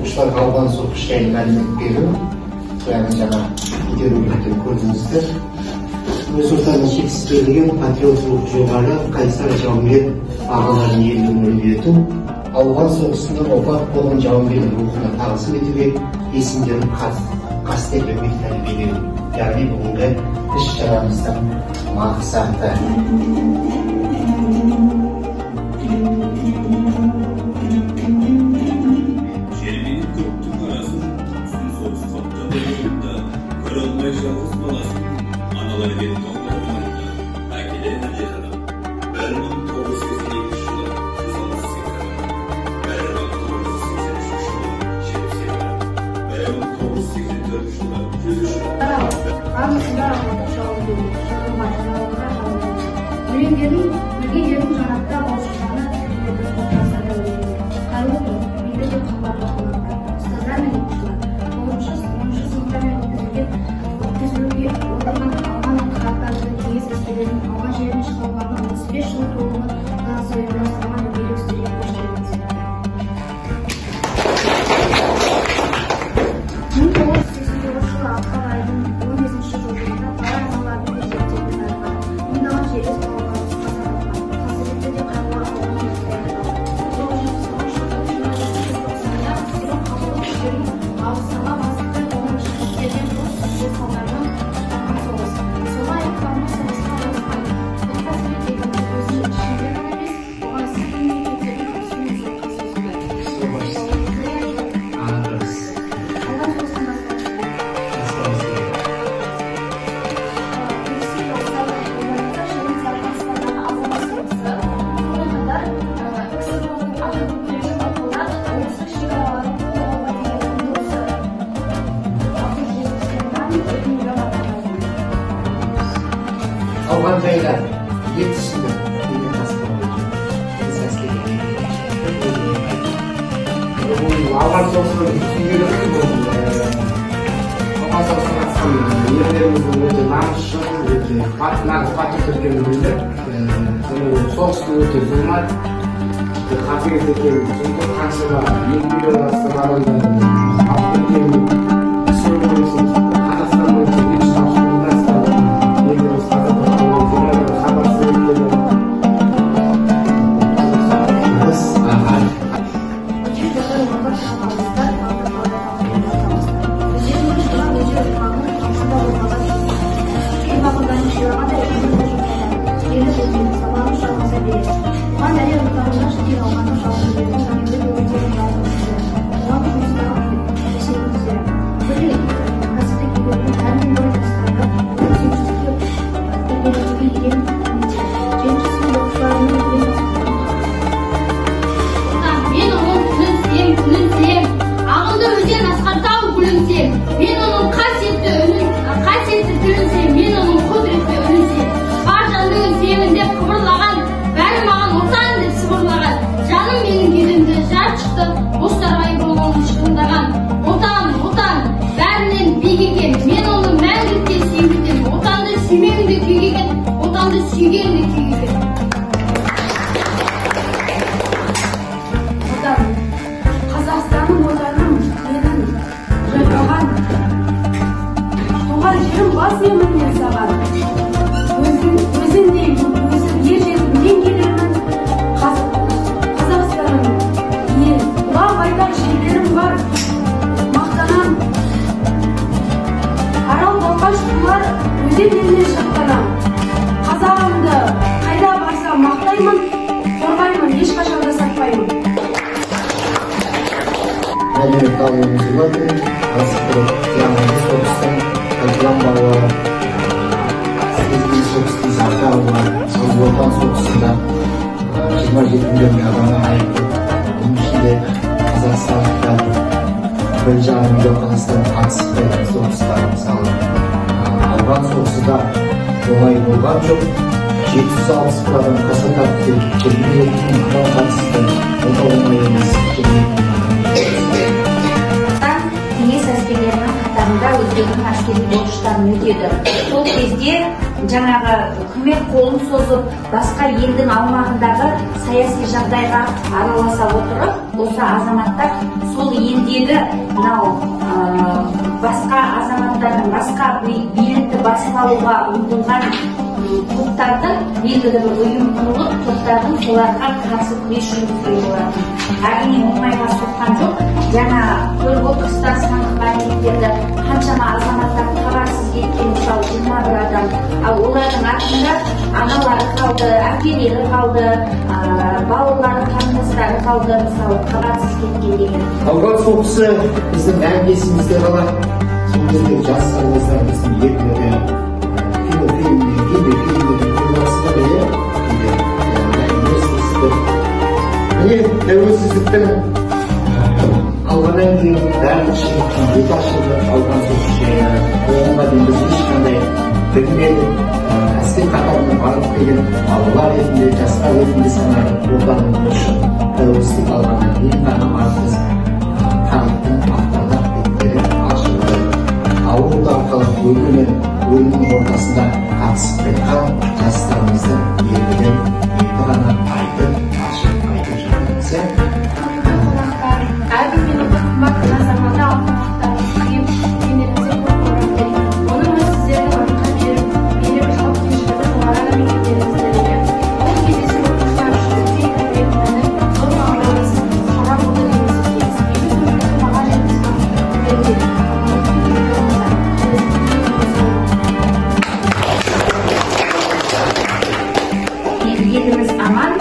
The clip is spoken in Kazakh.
оқушыларға ауған соғыс жайлы мәлімет беру, яғни жаңа видеороликтен көрдіңіздер. Өз ортаның жетістірілген патриоттылық жоғары қайсар жауынгер ағаларын елдің үйрету, ауған соғысында опат болған жауынгер рухына тағзым етуге есімдерін қастерлеуге тәрбиелеу, яғни бүгінгі іс-шарамыздың мақсаты. Жерменен көптің арасын, үстін соғыс қаптады жолында, көре алмай жалғыз баласын, аналар кетті оңдарында, әкелер әжетadam. 1982 жылы 168 адам, 1983 жылы 70 адам, 1984 жылы 103 адам. Арасында жауынгер, өлеңдердің бірге жердің жанатта болшылығына қайырлы күн, менде де қымбатты ұстаздар мен оқушылар. 10-шы сыныптармен өткізілуге отырған алған қарттарды кеңес әскерлерінің алған жерін шығарғаны 35 жыл толуына лайық ұйымдастырған мереке істерге қош келдіңіздер. 1989 жылы ақпан айының 15-ші жұлдызында талай аналардың өздерінің арқылы мыңдаған жерлес балаларымыз қаза тапқан, қасіретті де қайғылы ауған ертегі алды. 1990 жылдың қабылдық күштерінің алысаға бастықтай оның шешістерден бос түскен салдарынан болған соғыс. Солай аяқталмақ соғысқа қатысқан отбасы мен елдің өзі ішінде ғана емес, оған сырт мемлекеттердің қатысуымен жоққа созылды. Ауған жайлар, ертісінде деген тасқалады. Ауған соғысының сүйгелері болсын. Ауған соғысына қатысқан ерлеріміздің өте намысшыл, өте патриот екенін білдік. Соғыстың өте зұлмат, қатыгез екенін, сондықтан қаншама еңбек астана адамдардың алып кеткенін, сөйлемесін, Қазақстан бойынша мен оның қасиетті тілінсем, мен оның құдіретті үнінсем, бар жандығын сүйемін деп қыбырлаған, бәрі маған отан деп сыбырлаған, жаным менің кеудемде жар шықты, бозторғай болған шықындаған. Отан, отан, бәрінен биік екен, мен оны мәңгілікке сүйемін, отанды сүймеуін де күйге екен, отанды сүйген де күйге екен. Отан, Қазақстаным, отаным, менің жайпаған, туған жерім бас емін мен саған. Өзіңдей, өзім ер жетіп мен келемін. Қазақстаным, ел, ұлан байтақ жерлерім бар, мақтанам. Арал балқаш құлар, өзен елінен шаттанам. Қазағымды қайда барсам мақтаймын, қорғаймын, ешқашан да сатпаймын. Мәлімет алуымыз болады, асықтырып, яғни соғыстың қайталан балалары, Сіздің соғыстың зардабы, Отан соғысында 27 миллион адамға айыпты. Оның ішінде қазақстандықтар 1,5 миллион қазақстан қатысты соғыстар, мысалы. Ауған соғысы да оңай болған жоқ. 761 адам қаза тапты, 22 адам қатысты. Ол да оңай емес. Кеңес әскерлерінің қатарында өздерінің әскери борыштарын өтеді. Сол кезде жаңағы үкімет қолын созып, басқа елдің аумағындағы саяси жағдайға араласа отырып, осы азаматтар сол елдегі мынау басқа азаматтардың басқа билікті басып алуға ұмтылған топтардың белгілі бір ұйым құрылып, топтардың соларға қарсы күрес жүргізуге болады. Әрине оңайға соққан жоқ. Жаңа көріп отырсыздар сандық мәліметтерді қаншама азаматтар хабарсыз кеткен, мысалы 21 адам, ал олардың артында аналары қалды, әкелері қалды, балалары, қарындастары қалды, мысалы хабарсыз кеткен деген. Алған сол кісі біздің әңгесімізде қалады. Сол кезде жастарымыздар біздің ерлігі тәуелсіздіктің алғаннан кейін бәрін шындықтың бет ашылып алған оғанға дейін біз ешқандай білмедік, әскер қатарына барып келген балалар ретінде, жастар ретінде саналып отанымыз үшін тәуелсіздік алғаннан кейін ғана біз тарихтың ақтардан беттері ашылды. Ауыл арқылы өлім мен өлімнің ортасында қатысып қайтқан жастарымыздың ерлігін енді ғана айтып ашып айтып жатырмыз. Әрбір минутта қымбатты азаматы алтын киім киімдеріңізге көп көңіл оның сіздердің артқа беріп жауапкершілігі жоғары мемлекеттеріңізді береді. Бұл кездесу оқушылар үшін үлкен тәрбиені зор мағынасы шара болды демесек бейбіт өмірлік баға еліміз аман,